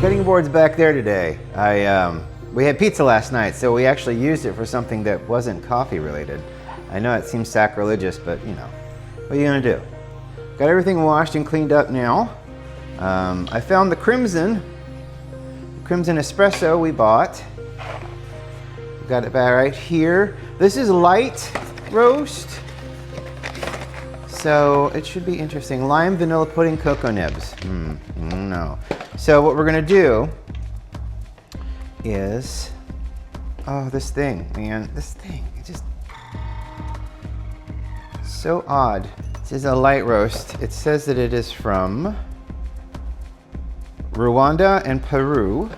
cutting board's back there today. We had pizza last night, so we actually used it for something that wasn't coffee related. I know it seems sacrilegious, but you know, what are you gonna do? Got everything washed and cleaned up now. I found the Crimson Espresso we bought. Got it back right here. This is Light Roast, so it should be interesting. Lime, vanilla pudding, cocoa nibs. No. So what we're gonna do is, oh, this thing, man, this thing, it's just so odd. This is a light roast. It says that it is from Rwanda and Peru.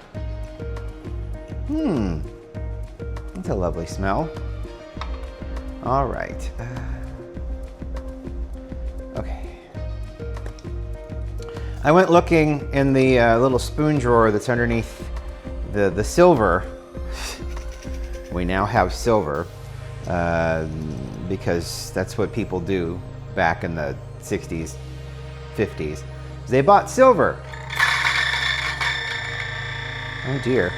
That's a lovely smell. All right. Okay. I went looking in the little spoon drawer that's underneath the silver. We now have silver because that's what people do back in the 60s, 50s. They bought silver. Oh dear.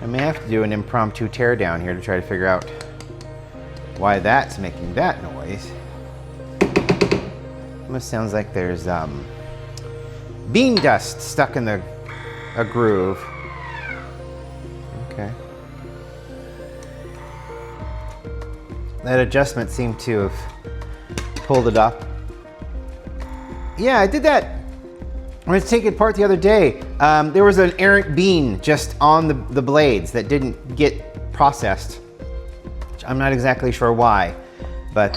I may have to do an impromptu teardown here to try to figure out why that's making that noise. Almost sounds like there's bean dust stuck in a groove. Okay. That adjustment seemed to have pulled it up. Yeah, I did that. I was taking it apart the other day. There was an errant bean just on the blades that didn't get processed. I'm not exactly sure why, but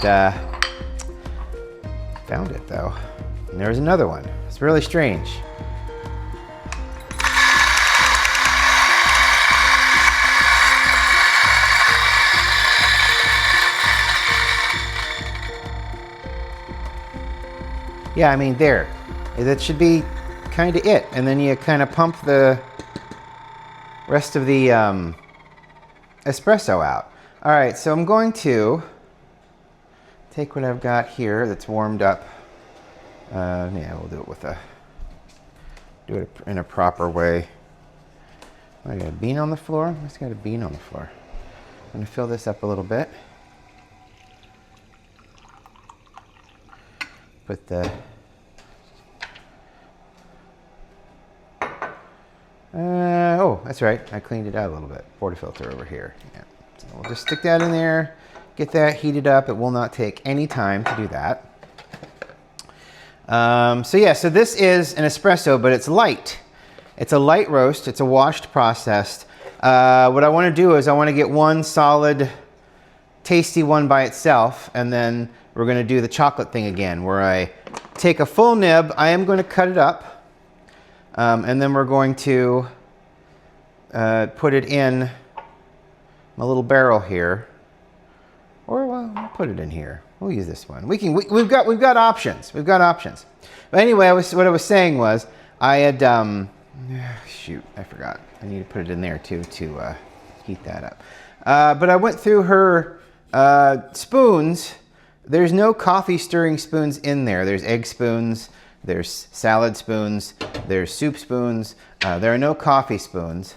found it though. And there's another one. It's really strange. Yeah, I mean, there. That should be kind of it. And then you kind of pump the rest of the espresso out. All right, so I'm going to take what I've got here that's warmed up. Yeah, we'll do it in a proper way. I got a bean on the floor. I just got a bean on the floor. I'm gonna fill this up a little bit. Put the oh, that's right. I cleaned it out a little bit. Portafilter over here. Yeah. So we'll just stick that in there, get that heated up. It will not take any time to do that. So yeah, so this is an espresso, but it's light. It's a light roast. It's a washed processed. What I want to do is I want to get one solid, tasty one by itself, and then we're going to do the chocolate thing again, where I take a full nib. I am going to cut it up, and then we're going to put it in my little barrel here, or well, we'll put it in here. We'll use this one. We've got options. We've got options. But anyway, what I was saying was I had shoot, I forgot. I need to put it in there too to heat that up. But I went through her spoons. There's no coffee stirring spoons in there. There's egg spoons. There's salad spoons. There's soup spoons. There are no coffee spoons.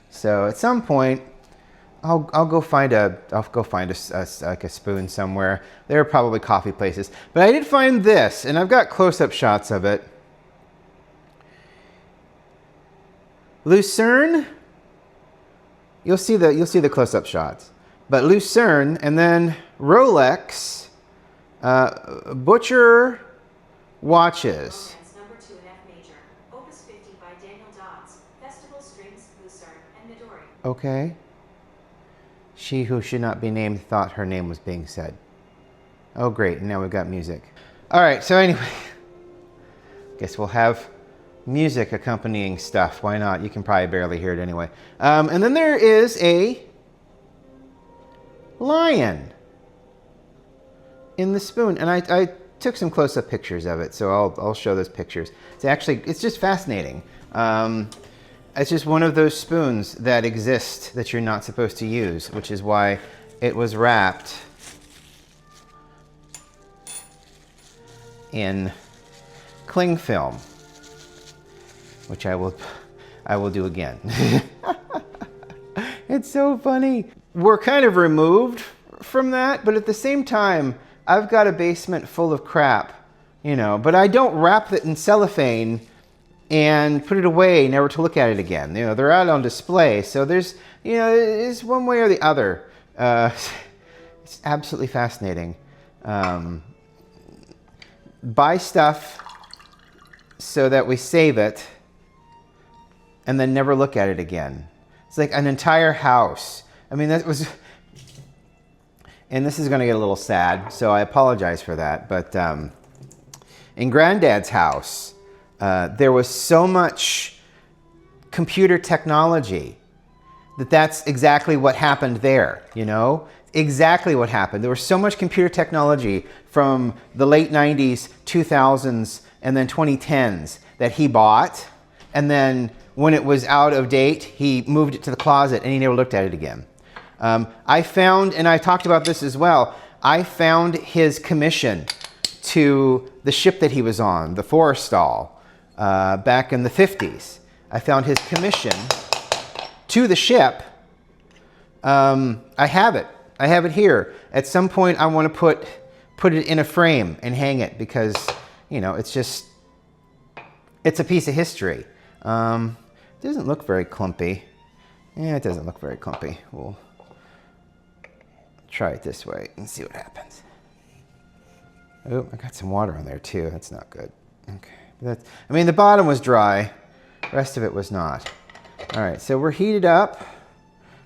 So at some point, I'll go find a like a spoon somewhere. There are probably coffee places, but I did find this, and I've got close-up shots of it. Lucerne. You'll see the close-up shots, but Lucerne, and then Rolex, Butcher watches. Number 2 in F major, Opus 50 by Daniel Dodds, Festival Strings, Lucerne, and Midori. Okay. She who should not be named thought her name was being said. Oh, great. And now we've got music. All right. So anyway, guess we'll have music accompanying stuff. Why not? You can probably barely hear it anyway. And then there is a lion in the spoon. And I took some close-up pictures of it. So I'll show those pictures. It's just fascinating. It's just one of those spoons that exist that you're not supposed to use, which is why it was wrapped in cling film, which I will do again. It's so funny. We're kind of removed from that, but at the same time, I've got a basement full of crap, you know, but I don't wrap it in cellophane and put it away, never to look at it again. You know, they're out on display, so there's, you know, it's one way or the other. It's absolutely fascinating. Buy stuff so that we save it and then never look at it again. It's like an entire house. I mean, that was, and this is going to get a little sad, so I apologize for that, but in Granddad's house, there was so much computer technology that's exactly what happened there, you know? Exactly what happened. There was so much computer technology from the late 90s, 2000s, and then 2010s that he bought, and then when it was out of date, he moved it to the closet and he never looked at it again. I found, and I talked about this as well, I found his commission to the ship that he was on, the Forrestal, back in the 50s. I found his commission to the ship. I have it. I have it here. At some point, I want to put it in a frame and hang it because, you know, it's a piece of history. It doesn't look very clumpy. Yeah, it doesn't look very clumpy. We'll try it this way and see what happens. Oh, I got some water on there too. That's not good. Okay. I mean, the bottom was dry. The rest of it was not. All right, so we're heated up.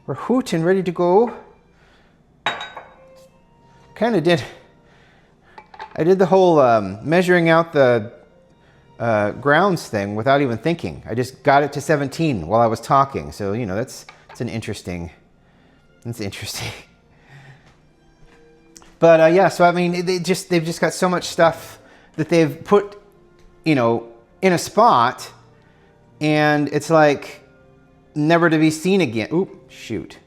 We're hooting, ready to go. I did the whole measuring out the grounds thing without even thinking. I just got it to 17 while I was talking. So, you know, that's interesting. But yeah, so I mean, they've just got so much stuff that they've put, you know, in a spot, and it's like never to be seen again. Oop, shoot.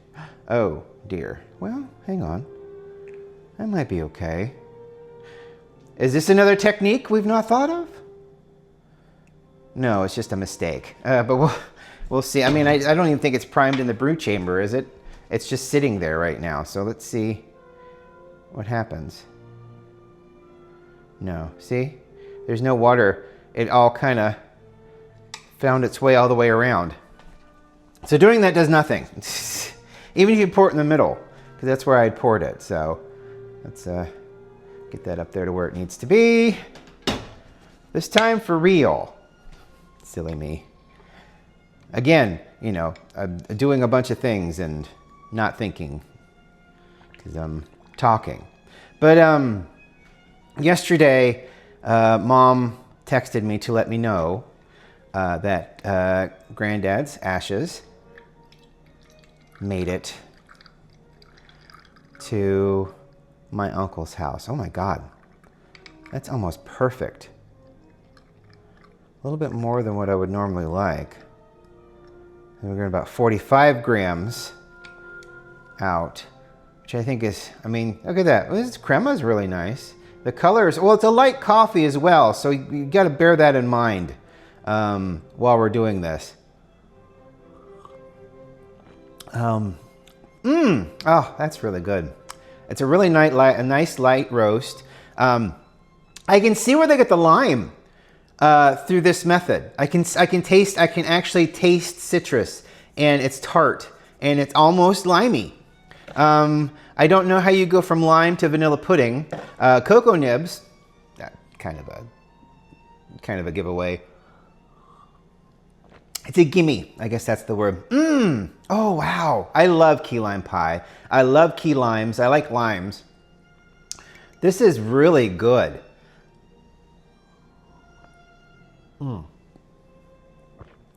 Oh dear. Well, hang on. That might be okay. Is this another technique we've not thought of? No, it's just a mistake. But we'll see. I mean, I don't even think it's primed in the brew chamber, is it? It's just sitting there right now. So let's see what happens. No, see? There's no water. It all kind of found its way all the way around. So doing that does nothing. Even if you pour it in the middle, because that's where I'd poured it. So let's get that up there to where it needs to be. This time for real. Silly me. Again, you know, I'm doing a bunch of things and not thinking because I'm talking. But yesterday, Mom texted me to let me know that Granddad's ashes made it to my uncle's house. Oh my God, that's almost perfect. A little bit more than what I would normally like. And we're getting about 45 grams out, which I think is, I mean, look at that. This crema is really nice. The color is, well, it's a light coffee as well, so you got to bear that in mind while we're doing this. Oh, that's really good. It's a really nice light roast. I can see where they get the lime through this method. I can actually taste citrus, and it's tart, and it's almost limey. I don't know how you go from lime to vanilla pudding. Cocoa nibs, kind of a giveaway. It's a gimme. I guess that's the word. Oh, wow. I love key lime pie. I love key limes. I like limes. This is really good.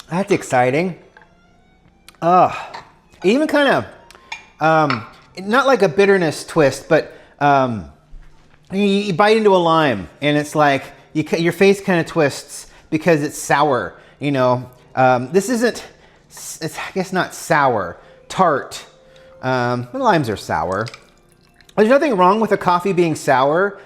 That's exciting. Even kind of, not like a bitterness twist, but you bite into a lime and it's like your face kind of twists because it's sour, you know. This isn't it's I guess not sour, tart. Limes are sour. There's nothing wrong with a coffee being sour.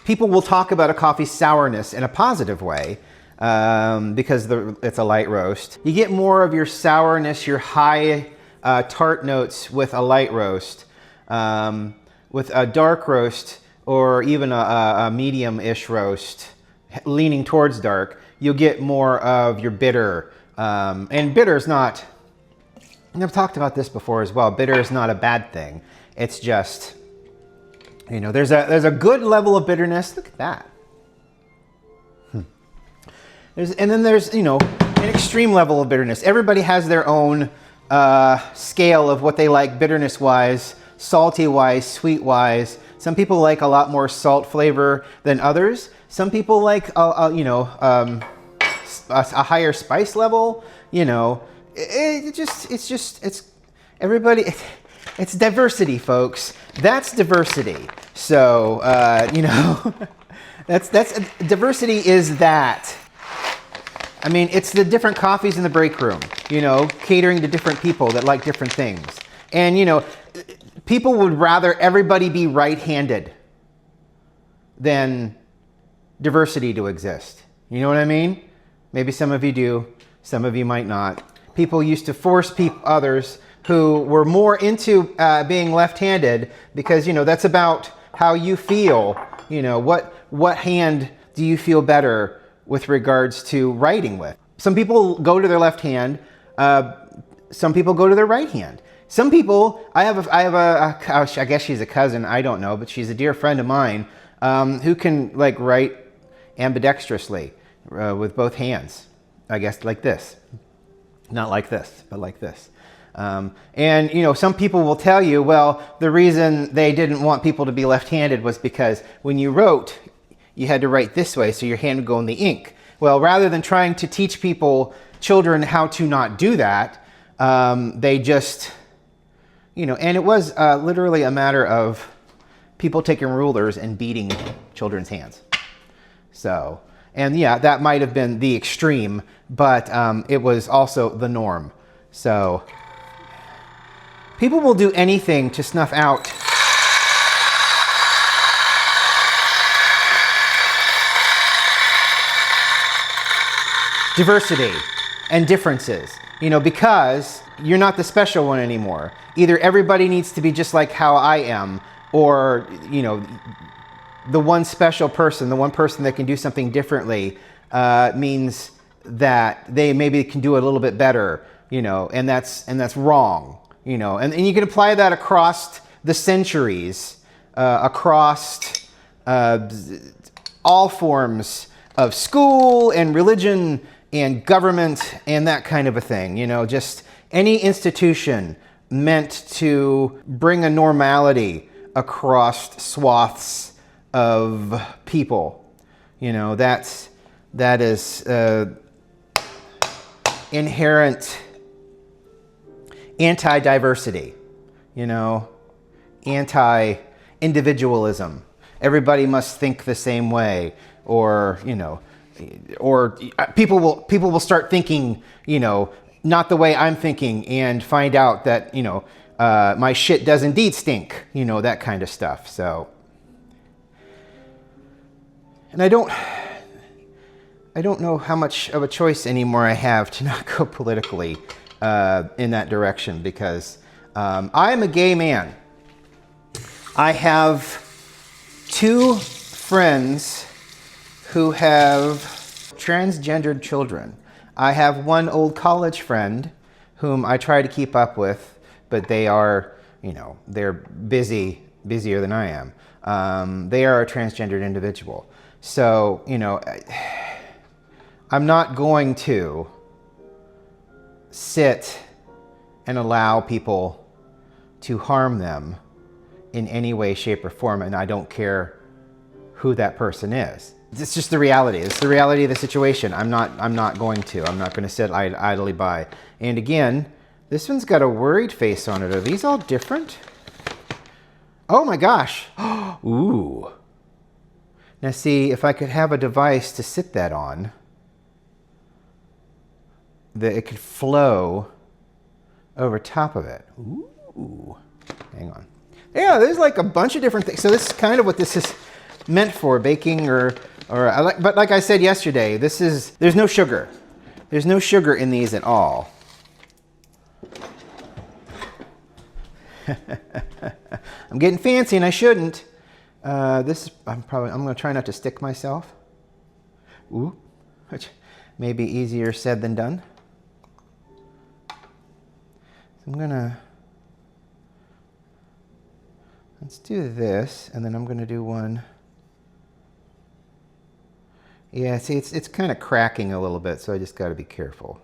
People will talk about a coffee's sourness in a positive way because it's a light roast. You get more of your sourness, your high tart notes with a light roast. With a dark roast or even a medium-ish roast, leaning towards dark, you'll get more of your bitter. And bitter is not, and I've talked about this before as well, bitter is not a bad thing. It's just, you know, there's a good level of bitterness. Look at that. And then there's, you know, an extreme level of bitterness. Everybody has their own scale of what they like bitterness-wise, salty-wise, sweet-wise. Some people like a lot more salt flavor than others. Some people like, you know, a higher spice level. You know, it's everybody. It's diversity, folks. That's diversity. So, you know, that's diversity is that. I mean, it's the different coffees in the break room, you know, catering to different people that like different things. And, you know, people would rather everybody be right-handed than diversity to exist. You know what I mean? Maybe some of you do, some of you might not. People used to force others who were more into being left-handed because, you know, that's about how you feel. You know, what hand do you feel better with regards to writing with? Some people go to their left hand. Some people go to their right hand. Some people, I have I guess she's a cousin, I don't know, but she's a dear friend of mine who can like write ambidextrously with both hands. I guess like this. Not like this, but like this. And, you know, some people will tell you, well, the reason they didn't want people to be left-handed was because when you wrote, you had to write this way so your hand would go in the ink. Well, rather than trying to teach children how to not do that, they just, you know, and it was literally a matter of people taking rulers and beating children's hands. So, and yeah, that might have been the extreme, but it was also the norm. So, people will do anything to snuff out diversity and differences, you know, because you're not the special one anymore. Either everybody needs to be just like how I am, or, you know, the one special person, the one person that can do something differently means that they maybe can do it a little bit better, you know, and that's wrong, you know, and you can apply that across the centuries, across all forms of school and religion and government and that kind of a thing, you know, just any institution meant to bring a normality across swaths of people, you know, that is inherent anti-diversity, you know, anti-individualism. Everybody must think the same way, or, you know, or people will start thinking, you know, not the way I'm thinking, and find out that, you know, my shit does indeed stink, you know, that kind of stuff. So, and I don't know how much of a choice anymore I have to not go politically in that direction, because I am a gay man. I have 2 friends who have transgendered children. I have one old college friend whom I try to keep up with, but they are, you know, they're busier than I am. They are a transgendered individual. So, you know, I'm not going to sit and allow people to harm them in any way, shape, or form, and I don't care who that person is. It's just the reality. It's the reality of the situation. I'm not going to sit idly by. And again, this one's got a worried face on it. Are these all different? Oh my gosh. Ooh. Now see, if I could have a device to sit that on, that it could flow over top of it. Ooh, hang on. Yeah, there's like a bunch of different things. So this is kind of what this is meant for, baking but like I said yesterday, there's no sugar. There's no sugar in these at all. I'm getting fancy and I shouldn't. I'm gonna try not to stick myself. Ooh, which may be easier said than done. So let's do this, and then I'm gonna do one. Yeah, see, it's kind of cracking a little bit, so I just got to be careful.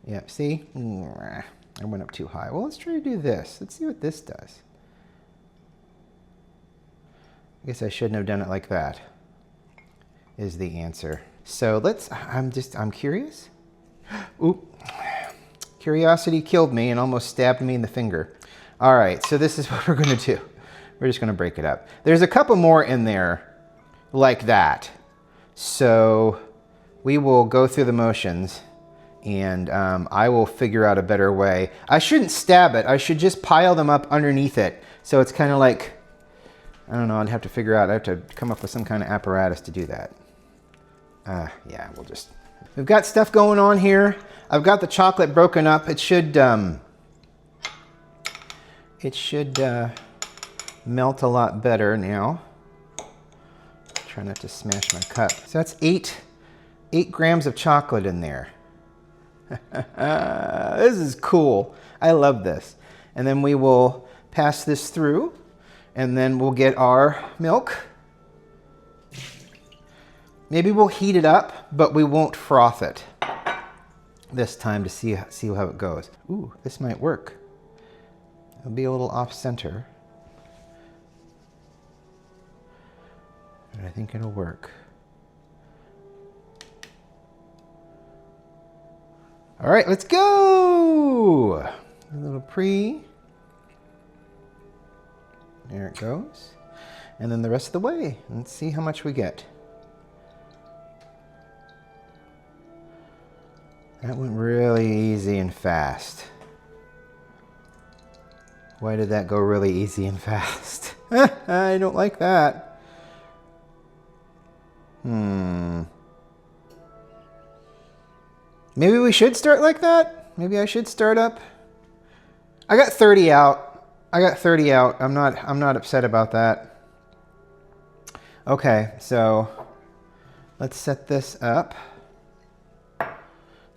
Yeah, see? I went up too high. Well, let's try to do this. Let's see what this does. I guess I shouldn't have done it like that, is the answer. So I'm curious. Oop. Curiosity killed me and almost stabbed me in the finger. All right, so this is what we're going to do. We're just going to break it up. There's a couple more in there like that. So we will go through the motions, and I will figure out a better way. I shouldn't stab it. I should just pile them up underneath it. So it's kind of like, I don't know, I'd have to come up with some kind of apparatus to do that. Yeah, we've got stuff going on here. I've got the chocolate broken up. It should melt a lot better now. Try not to smash my cup. So that's 8 grams of chocolate in there. This is cool. I love this. And then we will pass this through, and then we'll get our milk. Maybe we'll heat it up, but we won't froth it this time to see how it goes. Ooh, this might work. It'll be a little off center, but I think it'll work. All right, let's go. A little pre. There it goes. And then the rest of the way. Let's see how much we get. That went really easy and fast. Why did that go really easy and fast? I don't like that. Maybe we should start like that? Maybe I should start up. I got 30 out. I'm not upset about that. Okay, so let's set this up.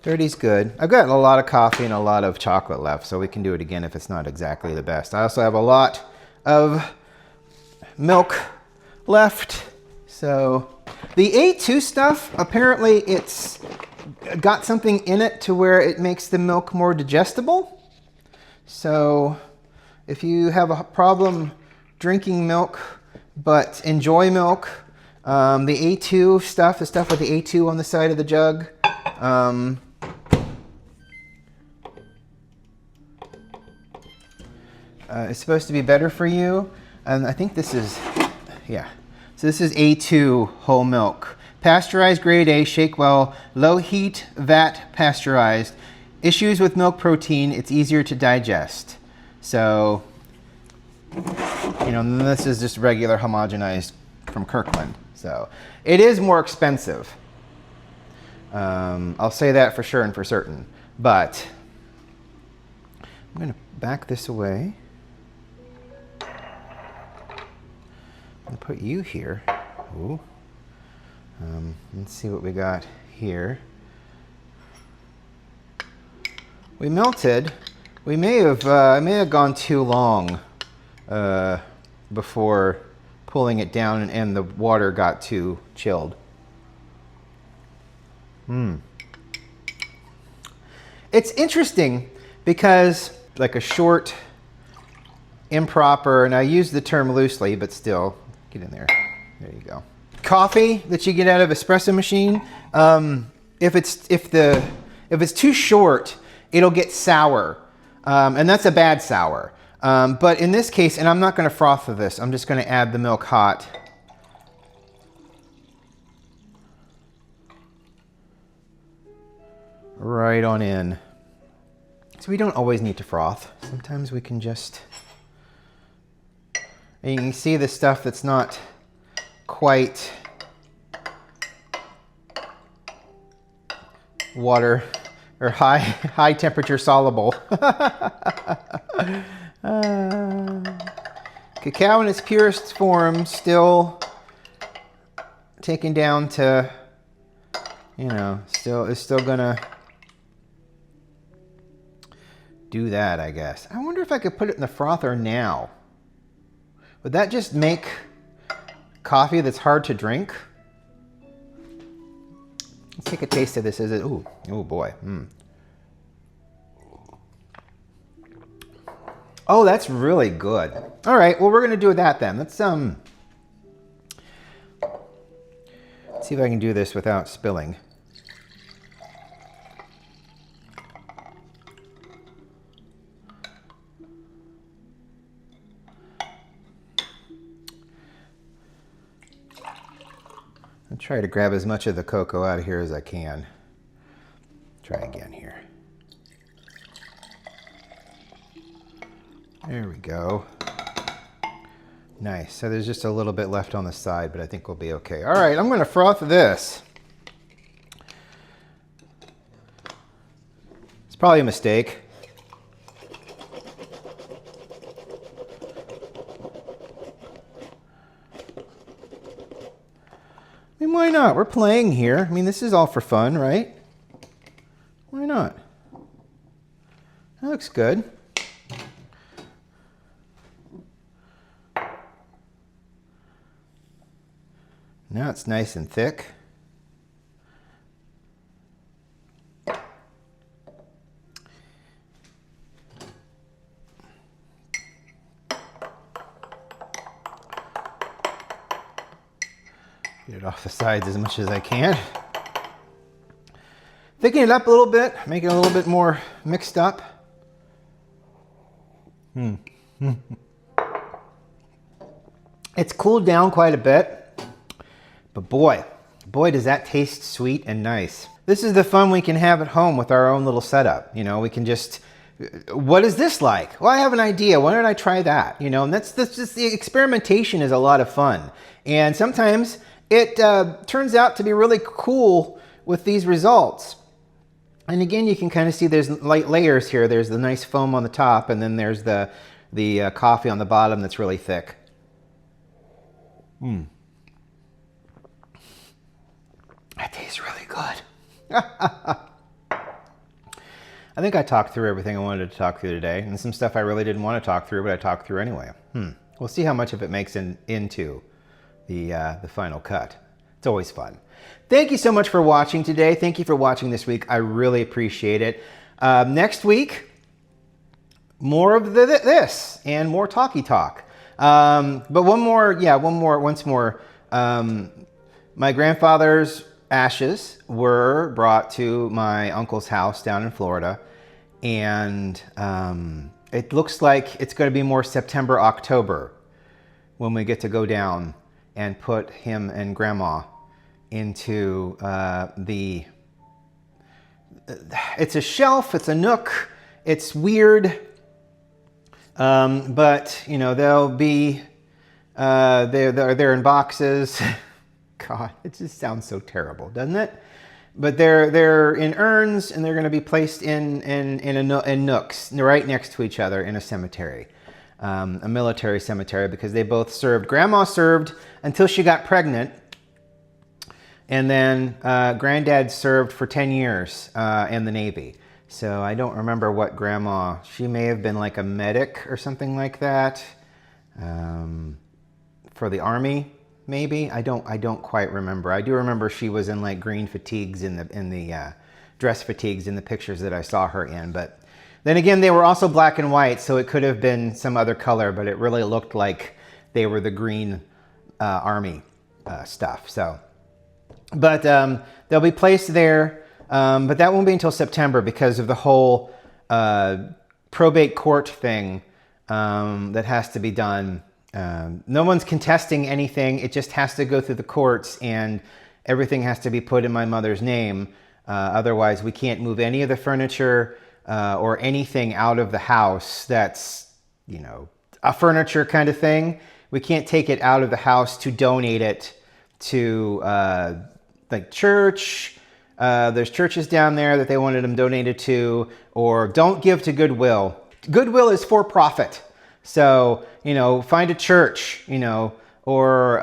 30's good. I've got a lot of coffee and a lot of chocolate left, so we can do it again if it's not exactly the best. I also have a lot of milk left. So the A2 stuff, apparently it's got something in it to where it makes the milk more digestible. So if you have a problem drinking milk but enjoy milk, the A2 stuff, the stuff with the A2 on the side of the jug, it's supposed to be better for you. And I think this is, yeah. So this is A2 whole milk. Pasteurized grade A, shake well, low heat, vat pasteurized. Issues with milk protein, it's easier to digest. So, you know, this is just regular homogenized from Kirkland. So it is more expensive. I'll say that for sure and for certain. But I'm gonna back this away. I'll put you here. Ooh. Let's see what we got here. We melted. We may have gone too long before pulling it down, and the water got too chilled. It's interesting because like a short, improper, and I use the term loosely, but still, get in there. There you go. Coffee that you get out of espresso machine, if it's too short, it'll get sour, and that's a bad sour. But in this case, and I'm not going to froth for this, I'm just going to add the milk hot. right on in. So we don't always need to froth. Sometimes we can just, and you can see the stuff that's not quite water or high temperature soluble. Cacao in its purest form, still taken down to, you know, is still gonna do that, I guess. I wonder if I could put it in the frother now. Would that just make coffee that's hard to drink? Let's take a taste of this. Is it? Ooh, oh boy. Oh, that's really good. All right, well, we're gonna do that then. Let's see if I can do this without spilling. I'll try to grab as much of the cocoa out of here as I can. Try again here. There we go. Nice. So there's just a little bit left on the side, but I think we'll be okay. All right, I'm going to froth this. It's probably a mistake. I mean, why not? We're playing here. I mean, this is all for fun, right? Why not? That looks good. Now it's nice and thick. Get it off the sides as much as I can. Thicken it up a little bit, make it a little bit more mixed up. It's cooled down quite a bit, but boy, does that taste sweet and nice. This is the fun we can have at home with our own little setup. You know, we can just, what is this like? Well, I have an idea. Why don't I try that? You know, and that's just, the experimentation is a lot of fun. And sometimes it turns out to be really cool with these results. And again, you can kind of see there's light layers here. There's the nice foam on the top, and then there's the coffee on the bottom that's really thick. That tastes really good. I think I talked through everything I wanted to talk through today, and some stuff I really didn't want to talk through, but I talked through anyway. We'll see how much of it makes into the final cut. It's always fun. Thank you so much for watching today. Thank you for watching this week. I really appreciate it. Next week, more of this and more talky talk. But once more. My grandfather's ashes were brought to my uncle's house down in Florida, and it looks like it's going to be more September, October when we get to go down and put him and Grandma into it's a shelf, it's a nook, it's weird, but you know, they'll be they're in boxes. God, it just sounds so terrible, doesn't it? But they're in urns, and they're going to be placed in nooks right next to each other in a cemetery, a military cemetery, because they both served. Grandma served until she got pregnant, and then Granddad served for 10 years in the Navy. So I don't remember what Grandma. She may have been like a medic or something like that for the Army. Maybe I don't quite remember. I do remember she was in like green fatigues in the dress fatigues in the pictures that I saw her in. But then again, they were also black and white, so it could have been some other color. But it really looked like they were the green Army stuff. So, but they'll be placed there. But that won't be until September because of the whole probate court thing that has to be done. No one's contesting anything. It just has to go through the courts, and everything has to be put in my mother's name Otherwise, we can't move any of the furniture or anything out of the house that's, you know, a furniture kind of thing. We can't take it out of the house to donate it to like church. There's churches down there that they wanted them donated to, or don't give to Goodwill. Goodwill is for profit. So, you know, find a church, you know, or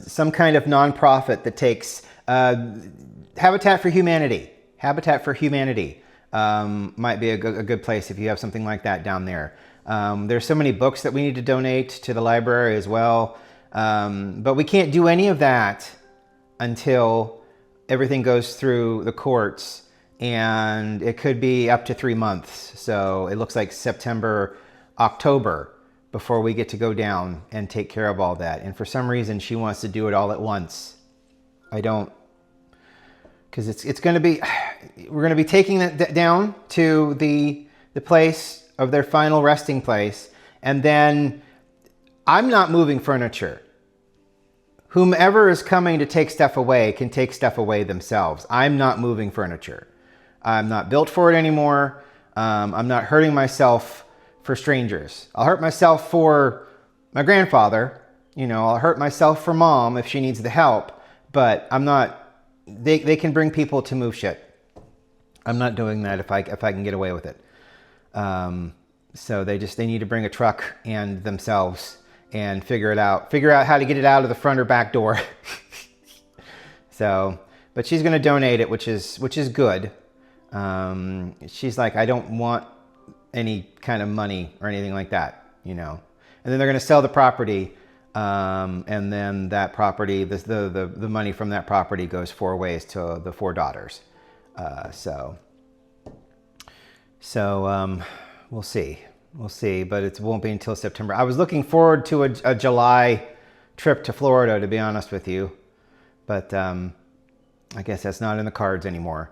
some kind of nonprofit that takes Habitat for Humanity. Habitat for Humanity might be a good place if you have something like that down there. There's so many books that we need to donate to the library as well. But we can't do any of that until everything goes through the courts, and it could be up to 3 months. So it looks like September, October before we get to go down and take care of all that. And for some reason, she wants to do it all at once. I don't, because it's going to be, we're going to be taking that down to the place of their final resting place. And then I'm not moving furniture. Whomever is coming to take stuff away can take stuff away themselves. I'm not moving furniture. I'm not built for it anymore. I'm not hurting myself for strangers. I'll hurt myself for my grandfather. You know, I'll hurt myself for mom if she needs the help. But I'm not, they can bring people to move shit. I'm not doing that if I can get away with it. So they need to bring a truck and themselves and figure out how to get it out of the front or back door. So, but she's going to donate it, which is good. She's like, I don't want any kind of money or anything like that, you know. And then they're going to sell the property, and then that property, the money from that property goes 4 ways to the 4 daughters. So we'll see. We'll see, but it won't be until September. I was looking forward to a July trip to Florida, to be honest with you. But I guess that's not in the cards anymore.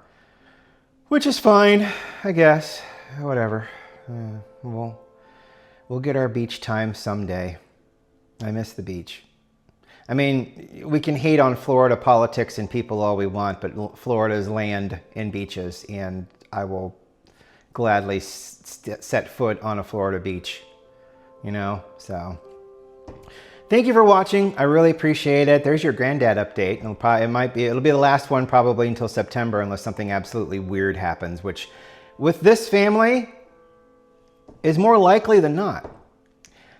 Which is fine, I guess. Whatever. We'll get our beach time someday. I miss the beach. I mean, we can hate on Florida politics and people all we want, but Florida's land and beaches, and I will gladly set foot on a Florida beach, you know. So thank you for watching. I really appreciate it. There's your granddad update. It'll be the last one probably until September, unless something absolutely weird happens, which with this family is more likely than not.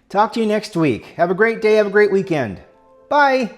Talk to you next week. Have a great day. Have a great weekend. Bye.